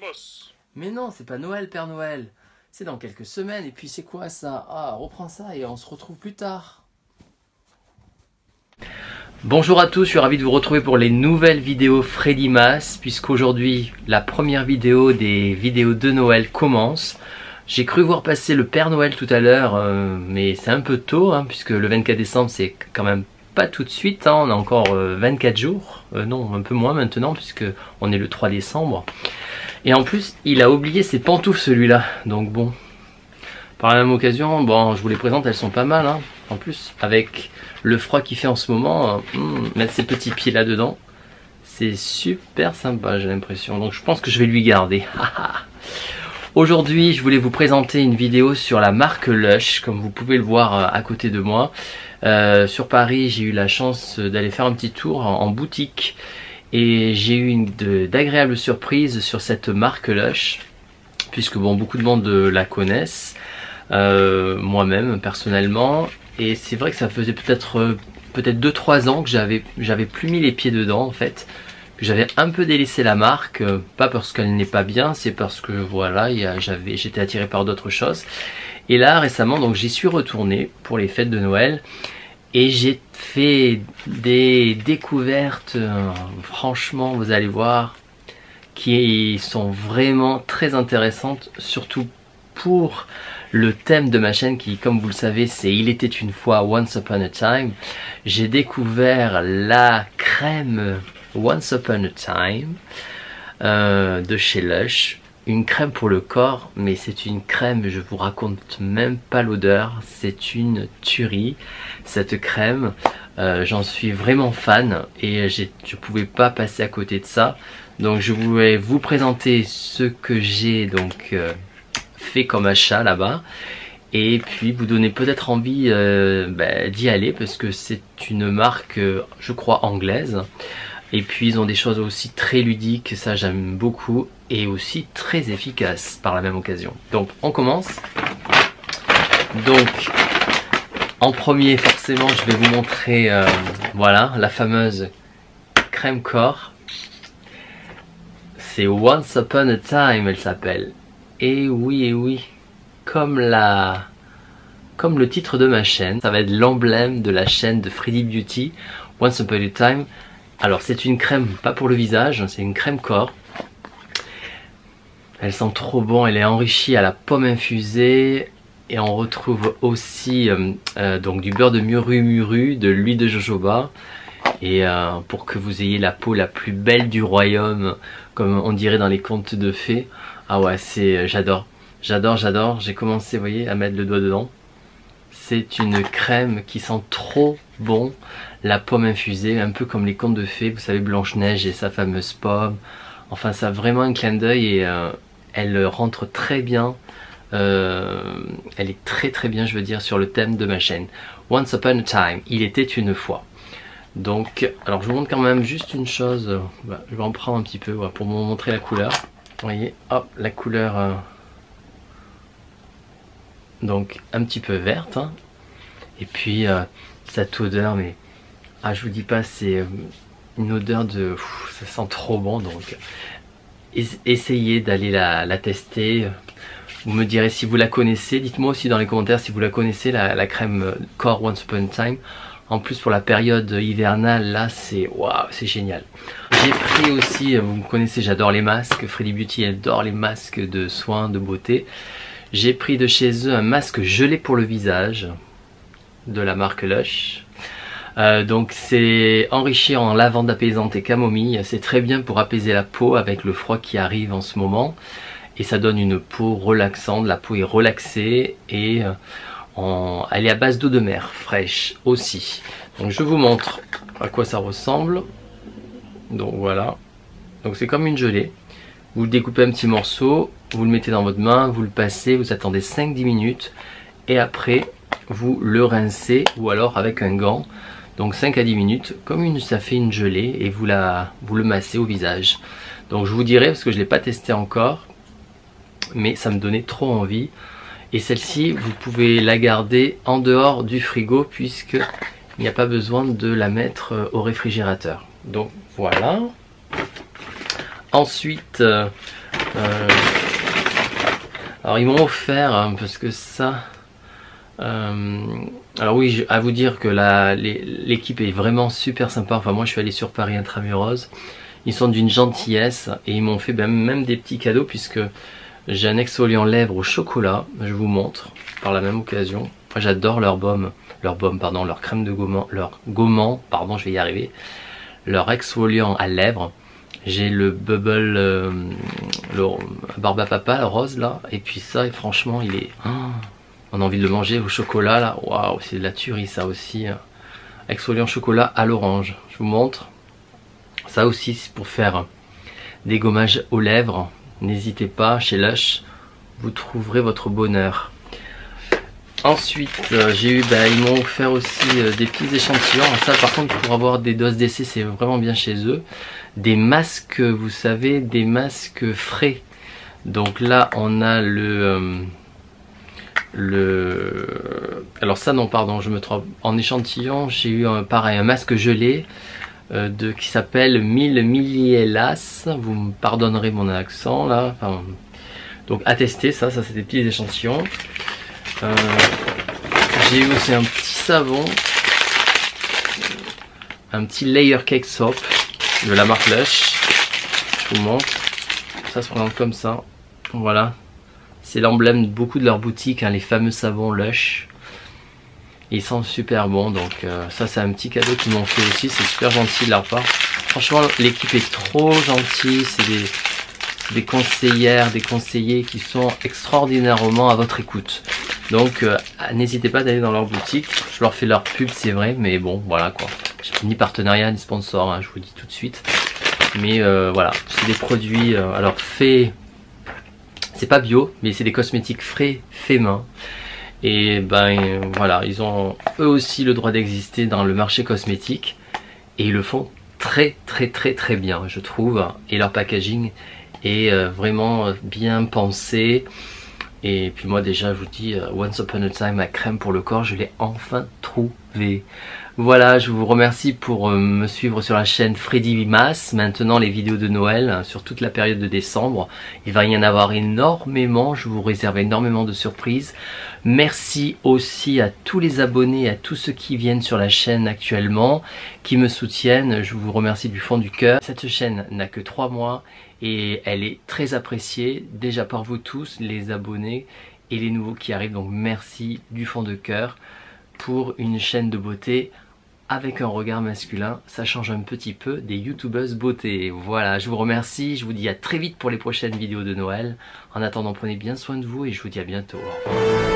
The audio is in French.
Christmas. Mais non, c'est pas Noël, Père Noël. C'est dans quelques semaines. Et puis c'est quoi ça? Ah, reprends ça et on se retrouve plus tard. Bonjour à tous, je suis ravi de vous retrouver pour les nouvelles vidéos Freddy Mas, puisqu'aujourd'hui la première vidéo des vidéos de Noël commence. J'ai cru voir passer le Père Noël tout à l'heure, mais c'est un peu tôt, puisque le 24 décembre c'est quand même pas tout de suite, on a encore 24 jours, non un peu moins maintenant puisque on est le 3 décembre. Et en plus il a oublié ses pantoufles celui-là, donc bon, par la même occasion, bon je vous les présente, elles sont pas mal, en plus avec le froid qu'il fait en ce moment, mettre ses petits pieds là dedans, c'est super sympa j'ai l'impression, donc je pense que je vais lui garder. Aujourd'hui je voulais vous présenter une vidéo sur la marque Lush, comme vous pouvez le voir à côté de moi. Sur Paris j'ai eu la chance d'aller faire un petit tour en boutique et j'ai eu d'agréables surprises sur cette marque Lush, puisque bon, beaucoup de monde la connaissent, moi-même personnellement, et c'est vrai que ça faisait peut-être 2-3 ans que j'avais plus mis les pieds dedans en fait, que j'avais un peu délaissé la marque, pas parce qu'elle n'est pas bien, c'est parce que voilà, j'étais attiré par d'autres choses. Et là récemment donc j'y suis retourné pour les fêtes de Noël et j'ai fait des découvertes, franchement vous allez voir, qui sont vraiment très intéressantes, surtout pour le thème de ma chaîne qui, comme vous le savez, c'est Il était une fois, Once Upon a Time. J'ai découvert la crème Once Upon a Time de chez Lush. Une crème pour le corps, mais c'est une crème, je vous raconte même pas l'odeur, c'est une tuerie cette crème, j'en suis vraiment fan et je pouvais pas passer à côté de ça. Donc je voulais vous présenter ce que j'ai donc fait comme achat là-bas et puis vous donner peut-être envie d'y aller, parce que c'est une marque je crois anglaise. Et puis ils ont des choses aussi très ludiques, ça j'aime beaucoup, et aussi très efficaces par la même occasion. Donc on commence. Donc en premier forcément je vais vous montrer voilà la fameuse crème corps. C'est Once Upon a Time elle s'appelle. Et oui, comme le titre de ma chaîne, ça va être l'emblème de la chaîne de Freddy Beauty, Once Upon a Time. Alors c'est une crème, pas pour le visage, c'est une crème corps. Elle sent trop bon, elle est enrichie à la pomme infusée. Et on retrouve aussi donc du beurre de muru, de l'huile de jojoba. Et pour que vous ayez la peau la plus belle du royaume, comme on dirait dans les contes de fées. Ah ouais, j'adore. J'ai commencé, vous voyez, à mettre le doigt dedans. C'est une crème qui sent trop bon. La pomme infusée, un peu comme les contes de fées, vous savez, Blanche-Neige et sa fameuse pomme. Enfin, ça a vraiment un clin d'œil et elle rentre très bien. Elle est très bien, je veux dire, sur le thème de ma chaîne. Once Upon a Time, il était une fois. Donc, alors je vous montre quand même juste une chose. Je vais en prendre un petit peu pour vous montrer la couleur. Vous voyez, hop, la couleur donc un petit peu verte. Et puis cette odeur, mais je vous dis pas, c'est une odeur de... ça sent trop bon, donc essayez d'aller la tester. Vous me direz si vous la connaissez, dites-moi aussi dans les commentaires si vous la connaissez, la crème corps Once Upon a Time. En plus pour la période hivernale, là c'est waouh, c'est génial. J'ai pris aussi, vous me connaissez, j'adore les masques, Freddy Beauty adore les masques de soins, de beauté. J'ai pris de chez eux un masque gelé pour le visage de la marque Lush. Donc c'est enrichi en lavande apaisante et camomille, c'est très bien pour apaiser la peau avec le froid qui arrive en ce moment. Et ça donne une peau relaxante, la peau est relaxée et elle est à base d'eau de mer fraîche aussi. Donc je vous montre à quoi ça ressemble. Donc voilà, donc c'est comme une gelée. Vous le découpez un petit morceau, vous le mettez dans votre main, vous le passez, vous attendez 5-10 minutes et après vous le rincez ou alors avec un gant. Donc 5 à 10 minutes, comme ça fait une gelée et vous le massez au visage. Donc je vous dirai, parce que je ne l'ai pas testé encore, mais ça me donnait trop envie. Et celle-ci, vous pouvez la garder en dehors du frigo puisqu'il n'y a pas besoin de la mettre au réfrigérateur. Donc voilà. Ensuite, Alors ils m'ont offert, hein, parce que ça... alors oui, à vous dire que l'équipe est vraiment super sympa. Enfin moi je suis allé sur Paris Intramuros. Ils sont d'une gentillesse et ils m'ont fait même des petits cadeaux, puisque j'ai un exfoliant lèvres au chocolat. Je vous montre par la même occasion. Enfin, j'adore leur crème de gommant, pardon, je vais y arriver. Leur exfoliant à lèvres. J'ai le bubble, le barbe à papa, le rose là. Et puis ça, et franchement, il est... on a envie de le manger au chocolat là. Waouh, c'est de la tuerie ça aussi. Exfoliant chocolat à l'orange. Je vous montre. Ça aussi, c'est pour faire des gommages aux lèvres. N'hésitez pas, chez Lush, vous trouverez votre bonheur. Ensuite, j'ai eu, ils m'ont offert aussi des petits échantillons. Ça, par contre, pour avoir des doses d'essai, c'est vraiment bien chez eux. Des masques, vous savez, des masques frais. Donc là, on a alors ça, non, pardon, je me trompe. En échantillon, j'ai eu pareil, un masque gelé. Qui s'appelle 1000 milliellas. Vous me pardonnerez mon accent là. Enfin, donc à tester, ça c'est des petits échantillons. J'ai eu aussi un petit savon, un petit layer cake soap de la marque Lush. Je vous montre. Ça se présente comme ça. Voilà. C'est l'emblème de beaucoup de leurs boutiques, hein, les fameux savons Lush. Ils sont super bons, donc ça c'est un petit cadeau qu'ils m'ont fait aussi, c'est super gentil de leur part. Franchement l'équipe est trop gentille, c'est des conseillères, des conseillers qui sont extraordinairement à votre écoute. Donc n'hésitez pas d'aller dans leur boutique, je leur fais leur pub c'est vrai, mais bon voilà quoi. J'ai ni partenariat ni sponsor, hein, je vous le dis tout de suite. Mais voilà, c'est des produits alors faits, c'est pas bio, mais c'est des cosmétiques frais, faits main. Et voilà, ils ont eux aussi le droit d'exister dans le marché cosmétique et ils le font très bien, je trouve. Et leur packaging est vraiment bien pensé. Et puis moi déjà, je vous dis, once upon a time, ma crème pour le corps, je l'ai enfin trouvée. Voilà, je vous remercie pour me suivre sur la chaîne Freddy Mas. Maintenant les vidéos de Noël sur toute la période de décembre. Il va y en avoir énormément, je vous réserve énormément de surprises. Merci aussi à tous les abonnés, à tous ceux qui viennent sur la chaîne actuellement, qui me soutiennent. Je vous remercie du fond du cœur. Cette chaîne n'a que 3 mois et elle est très appréciée déjà par vous tous, les abonnés et les nouveaux qui arrivent. Donc merci du fond de cœur pour une chaîne de beauté avec un regard masculin. Ça change un petit peu des youtubeuses beauté. Voilà, je vous remercie, je vous dis à très vite pour les prochaines vidéos de Noël. En attendant, prenez bien soin de vous et je vous dis à bientôt. Au revoir.